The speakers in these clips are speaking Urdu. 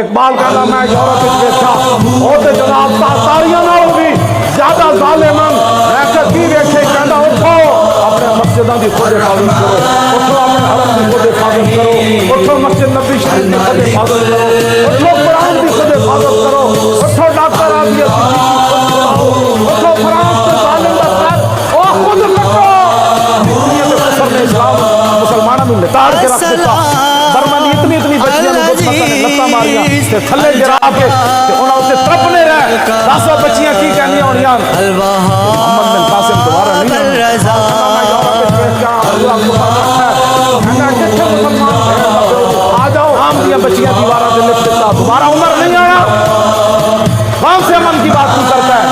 اقبال کہنا میں یورپ ویکھا اوتے جناب تاریاں نال بھی زیادہ ظالمن میں کہ کی ویکھے کہندا اٹھو اپنے مسجداں دی خود حفاظت کرو، اٹھو اپنے حرم دی خود حفاظت کرو، اٹھو مسجد نبی شریف دی خود حفاظت کرو، اٹھو قرآن دی خود حفاظت کرو، اٹھو ڈاکٹر آبی اٹھو فرانس کے ظالم دا سر او خود لٹو دنیا کے کفر نے اسلام مسلمانوں میں لتاڑ کے رکھ دیتا۔ برما نے اتنی بچیاں نے گھس پتہ نے لتاں ماریاں تے تھلے گرا کے تے انہاں تے تڑپنے رہے 10 بچیاں کی کہنی ہونیاں محمد بن قاسم دوبارہ نہیں آ جاؤ عام دیا بچیاں دیوارہ تے لکھ دیتا دوبارہ عمر نہیں آیا۔ کون سے امن کی بات نہیں کرتا ہے؟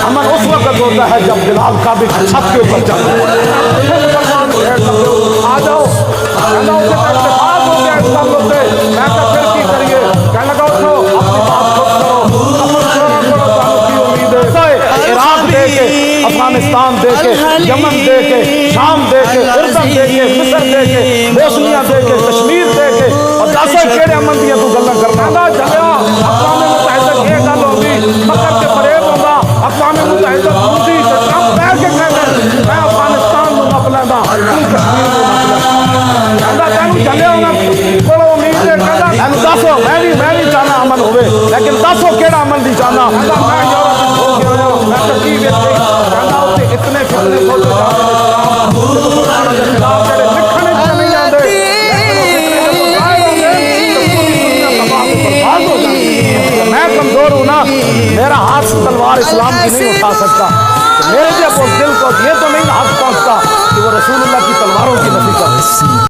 امن اس وقت ہوتا ہے جب بلال قابل چھت کے اوپر چل آ جاؤ کہنا اسے اتفاق ہو گیا اس تعلق سے میں کہا پھر کی کریے کہنے لگا اٹھو اپنی بات خود کرو اپن کرو تعلق کی امید ہے عراق دے کے افغانستان دے کے یمن دے کے شام دے کے اردن دے کے مصر دے کے بوسنیا دے کے کشمیر دے کے اور دسو کیڑے امن دیا تو گلاں کرنا دا جلیا اقوام متحدہ یہ گل ہوگی مکر کے فریب ہوگا اقوام متحدہ دوسری سے ٹرمپ بیٹھ کے کہنا میں افغانستان نو نپ لینا کشمیر نو نپ لینا کہنا تینوں چلے ہونا کوئی امید ہے کہنا دسو میں نہیں چاہنا امن ہوئے لیکن دسو کیڑا امن دی چاہنا کہنا میں یورپ ہو کے آیا میں تقیب کہنا ہوتے اتنے فتنے سوچے جاتے لکھنے سے نہیں آتے میں کمزور ہوں نا میرا ہاتھ تلوار اسلام کی نہیں اٹھا سکتا میرے جب اس دل کو یہ تو نہیں ہاتھ پہنچتا کہ وہ رسول اللہ کی تلواروں کی نفی کر